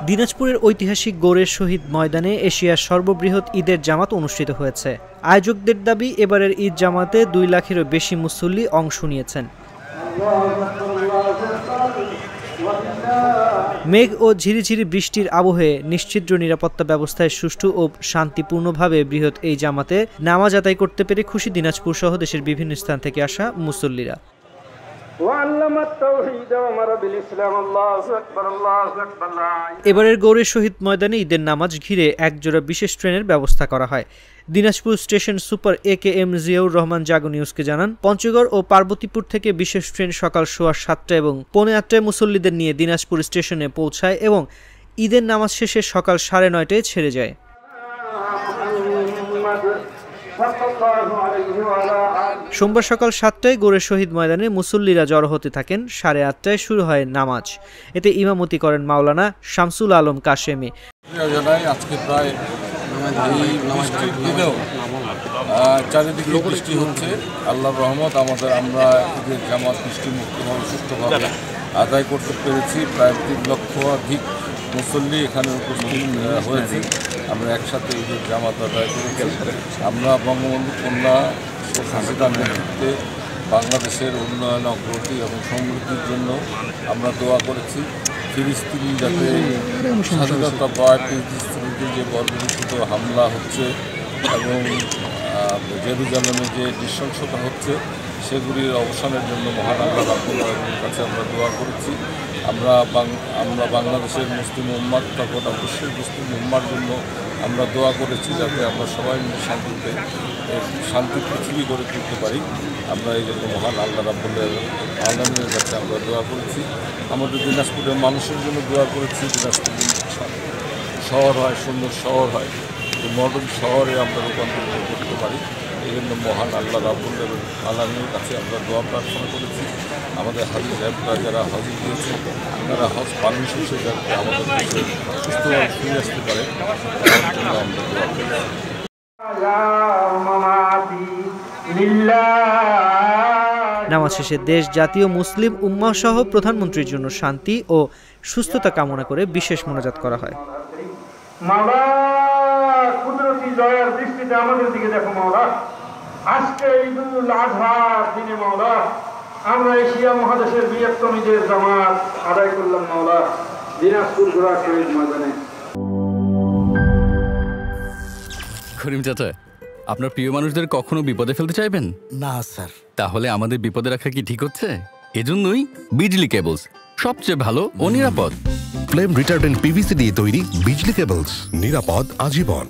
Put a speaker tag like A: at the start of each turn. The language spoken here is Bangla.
A: দিনাজপুরের ঐতিহাসিক গৌড়ের শহীদ ময়দানে এশিয়ার সর্ববৃহৎ ঈদের জামাত অনুষ্ঠিত হয়েছে। আয়োজকদের দাবি, এবারের ঈদ জামাতে 2 লাখেরও বেশি মুসল্লি অংশ নিয়েছেন। মেঘ ও ঝিরিঝিরি বৃষ্টির আবহে নিশ্ছিদ্র নিরাপত্তা ব্যবস্থায় সুষ্ঠু ও শান্তিপূর্ণভাবে বৃহৎ এই জামাতে নামাজ আদায় করতে পেরে খুশি দিনাজপুর সহ দেশের বিভিন্ন স্থান থেকে আসা মুসল্লিরা। এবারের গৌড়ের শহীদ ময়দানে ঈদের নামাজ ঘিরে একজোড়া বিশেষ ট্রেনের ব্যবস্থা করা হয়। Dinajpur station super AKM Ziaur Rahman Jago নিউজকে জানান, পঞ্চগড় ও পার্বতীপুর থেকে বিশেষ ট্রেন সকাল 7:15 এবং 7:45 মুসল্লিদের নিয়ে দিনাজপুর স্টেশনে পৌঁছায় এবং ঈদের নামাজ শেষে সকাল 9:30টায় ছেড়ে যায়। সোমবার সকাল 7টায় গৌড়ের শহীদ ময়দানে মুসল্লিরা জড়ো হতে থাকেন। 8:30টায় শুরু হয় নামাজ। এতে ইমামতি করেন মাওলানা শামসুল আলম কাশেমি।
B: আজকে প্রায় চারিদিকে বৃষ্টি হচ্ছে, আল্লাহর রহমত। আমরা ঈদের জামাত বৃষ্টিমুক্তভাবে সুস্থভাবে আদায় করতে পেরেছি। প্রায় 3 লক্ষাধিক মুসল্লি এখানে উপস্থিত হয়েছে। আমরা একসাথে ঈদের জামাত আদায় করেছি। আমরা বঙ্গবন্ধু কন্যা শেখ হাসিনার নেতৃত্বে বাংলাদেশের উন্নয়ন, অগ্রগতি এবং সমৃদ্ধির জন্য আমরা দোয়া করেছি। ফিলিস্তিন যাতে স্বাধীনতা পায়, ফিলিস্তিনিতে যে বর্বরিত হামলা হচ্ছে এবং জেরুজালেমে যে নৃশংসতা হচ্ছে, সেগুলির অবসানের জন্য মহান আল্লাহ রাব্বুল আলামিনের কাছে আমরা দোয়া করেছি। আমরা বাংলাদেশের মুসলিম উম্মাত গোটা বিশ্বের মুসলিম উম্মার জন্য আমরা দোয়া করেছি, যাতে আমরা সবাই মিলে শান্তি পৃথিবী গড়ে তুলতে পারি। আমরা এই জন্য মহান আল্লাহ রাব্বুল আলামিনের কাছে আমরা দোয়া করেছি। আমাদের দিনাজপুরের মানুষের জন্য দোয়া করেছি, দিনাজপুর শহর হয়, সুন্দর শহর হয়, মডার্ন শহরে আমরা রূপান্তরিত করতে পারি। এই জন্য মহান আল্লাহ রাব্বুল আলামিনের কাছে আমরা দোয়া প্রার্থনা করেছি। আমাদের হাজি সাহেবরা যারা হজে গিয়েছে, তারা হজ পালন শেষে যাতে আমাদের দেশে সুস্থভাবে ফিরে আসতে পারে, তার জন্য আমরা দোয়া করেছি।
A: নামাজ শেষে দেশ, জাতীয় মুসলিম উম্মাহ সহ প্রধানমন্ত্রীর জন্য শান্তি ও সুস্থতা কামনা করে বিশেষ মোনাজাত করা হয়।
C: মাওলা কুদরতি দয়ার দৃষ্টিতে আমাদের দিকে দেখো মাওলা। আজকে ঈদুল আজহার দিনে মাওলা আমরা এশিয়া মহাদেশের বৃহত্তম ঈদের জামাত আদায় করলাম মাওলা দিনাজপুর জোড়া শহীদ ময়দানে।
D: করিম চাচা, আপনার প্রিয় মানুষদের কখনো বিপদে ফেলতে চাইবেন
E: না স্যার।
D: তাহলে আমাদের বিপদে রাখা কি ঠিক হচ্ছে? এজন্যই বিজলি কেবলস সবচেয়ে ভালো ও নিরাপদ।
F: ফ্লেম রিটার্ডেন্ট PVC দিয়ে তৈরি বিজলি কেবলস, নিরাপদ আজীবন।